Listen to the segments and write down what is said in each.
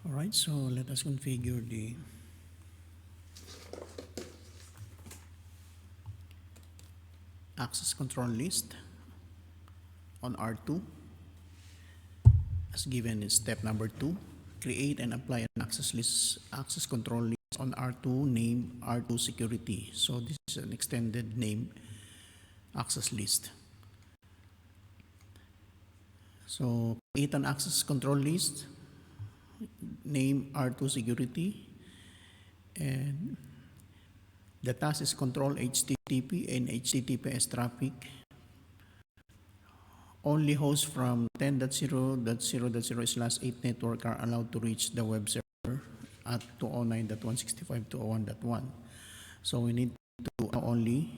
Alright, so let us configure the access control list on R2 as given in step number 2. Create and apply an access control list on R2 named R2 security. So this is an extended name access list. So create an access control list, name R2 security, and the task is control HTTP and HTTPS traffic. Only hosts from 10.0.0.0/8 network are allowed to reach the web server at 209.165.201.1. So we need to only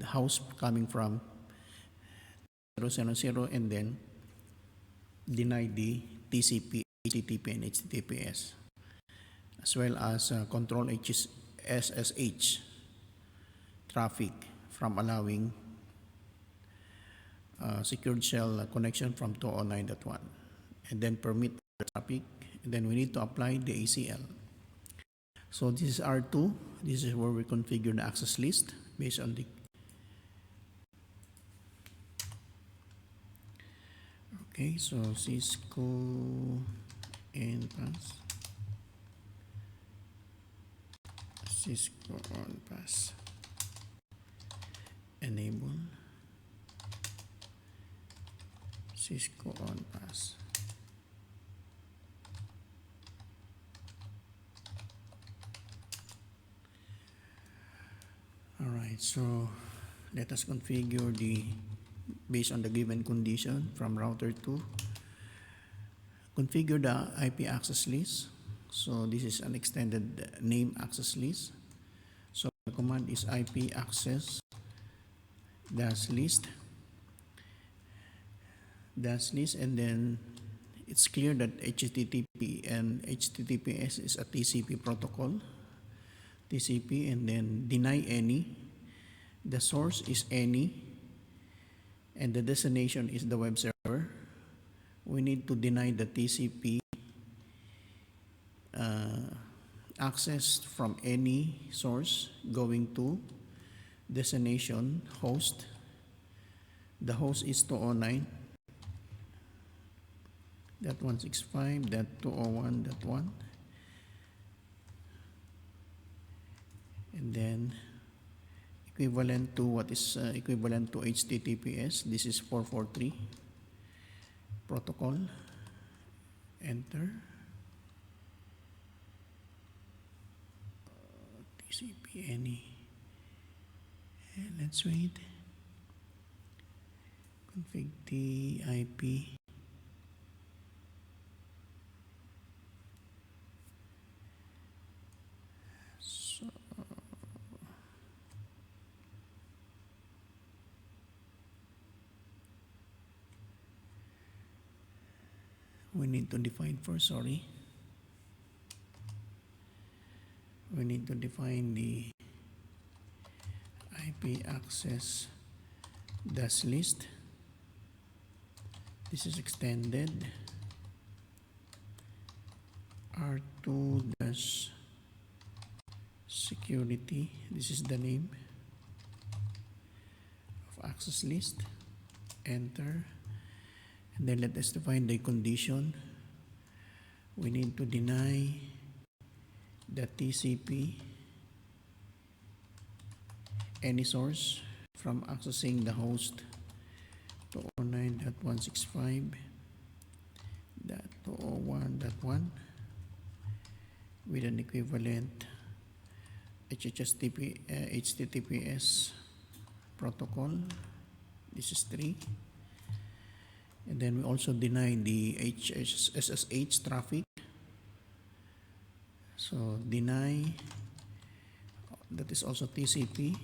host coming from 000 and then deny the TCP, HTTP, and HTTPS, as well as control SSH traffic from allowing secured shell connection from 209.1, and then permit the traffic, and then we need to apply the ACL. So this is R2. This is where we configure the access list based on the okay, so Cisco and pass, Cisco on pass, enable Cisco on pass. Alright, so let us configure the based on the given condition from router 2. Configure the IP access list. So this is an extended name access list. So the command is IP access dash list, and then it's clear that HTTP and HTTPS is a TCP protocol. TCP, and then deny any. The source is any, and the destination is the web server. We need to deny the TCP access from any source going to destination host. The host is 209.165.201.1, and then equivalent to what is equivalent to HTTPS. This is 443 protocol. Enter. TCP any. And let's wait. Config the IP. So we need to define first, sorry. We need to define the IP access dash list. This is extended R2 dash security. This is the name of access list. Enter. And then let us define the condition. We need to deny the TCP any source from accessing the host 209.165.201.1 with an equivalent HTTPS protocol. This is 3. And then we also deny the SSH traffic. So deny, that is also TCP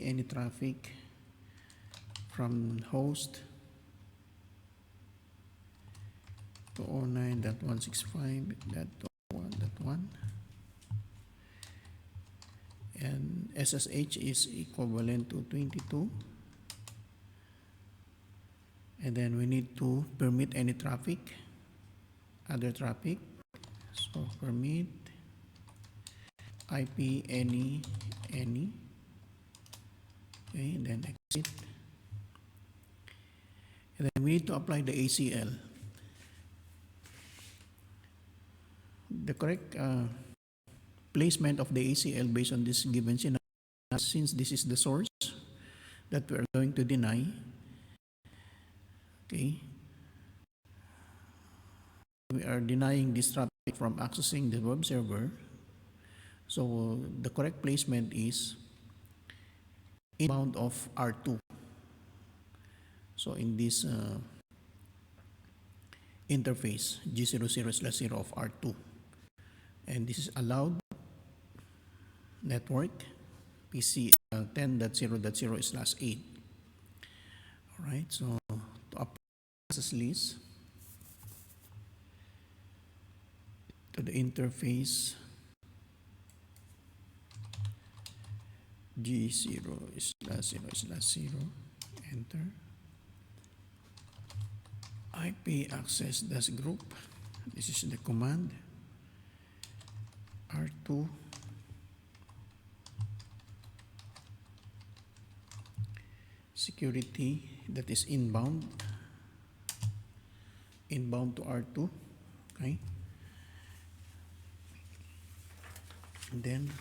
any traffic from host 209.165.201.1, and SSH is equivalent to 22, And then we need to permit any traffic, other traffic. So permit IP any, okay, and then exit. And then we need to apply the ACL. The correct placement of the ACL based on this given scenario, since this is the source that we are going to deny, okay, we are denying this traffic from accessing the web server. So the correct placement is inbound of R2. So in this interface G00/0 of R2, and this is allowed network PC 10.0.0/8. All right, so to apply access list to the interface G0/0/0, enter IP access dash group. This is the command R2 security, that is inbound to R2, okay, and then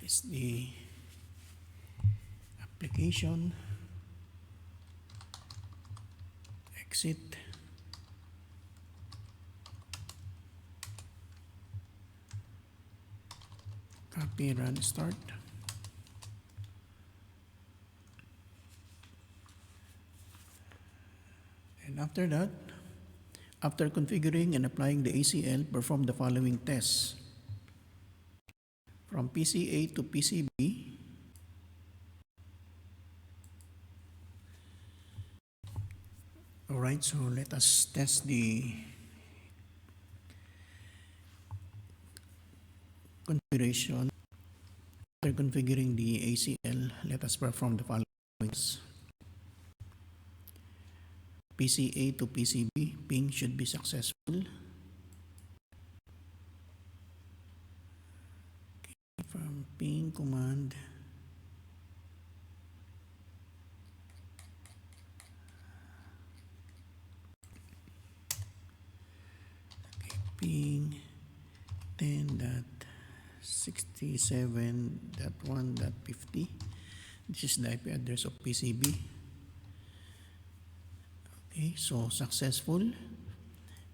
is the application exit, copy, run, start. And after that, after configuring and applying the ACL, perform the following tests. From PCA to PCB, all right, so let us test the configuration. After configuring the ACL, let us perform the following tests. PCA to PCB, ping should be successful. Okay, from ping command, okay, ping 10.67.1.50. This is the IP address of PCB. Okay, so successful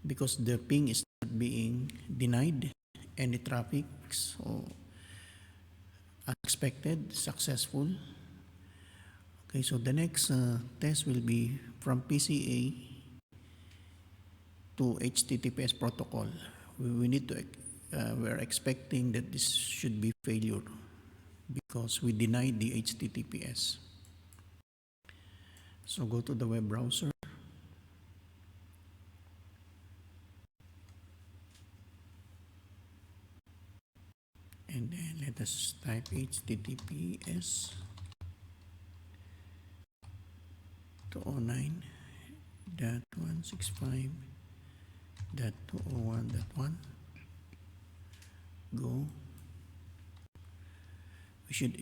because the ping is not being denied any traffic, so as expected, successful. Okay, so the next test will be from PCA to HTTPS protocol. We need to we're expecting that this should be failure because we denied the HTTPS. So go to the web browser. And then let us type HTTPS 209.165.201.1. Go. We should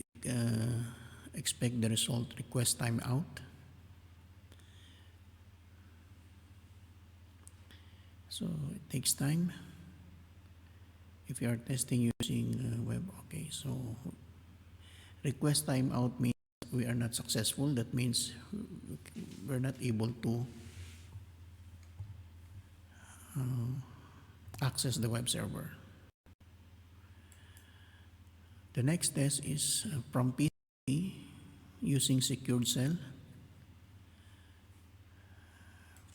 expect the result request timeout. So it takes time if you are testing using web. Okay, so request timeout means we are not successful. That means we're not able to access the web server. The next test is from PC using secured cell.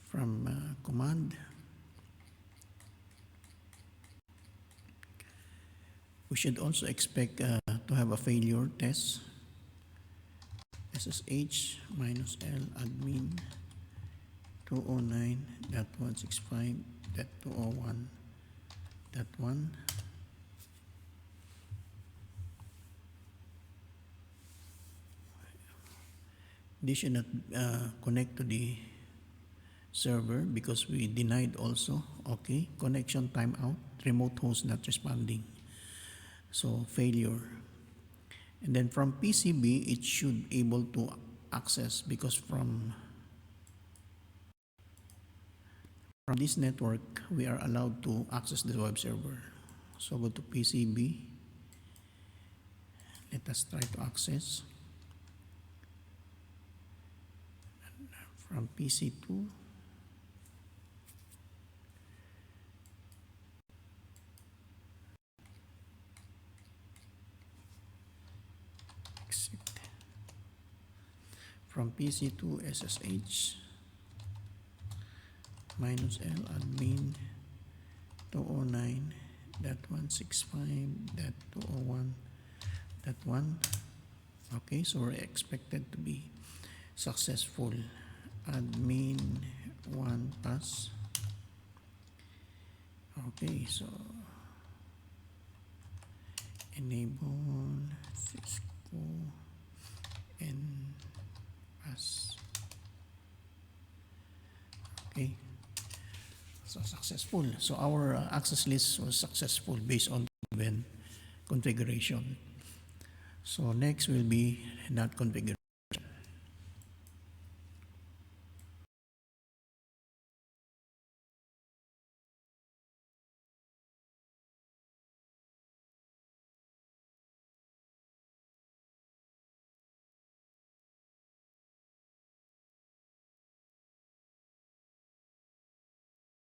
From command, we should also expect to have a failure test. SSH-L admin 209.165.201.1. This should not connect to the server because we denied also. Okay, connection timeout, remote host not responding. So failure. And then from PCB, it should able to access because from this network, we are allowed to access the web server. So go to PCB. Let us try to access. From PC2. Exit. From PC2 SSH minus L admin 209.165.201.1. Okay, so we're expected to be successful. Admin 1 pass. Okay, so enable Cisco and pass. Okay, so successful. So our access list was successful based on the given configuration. So next will be not configured.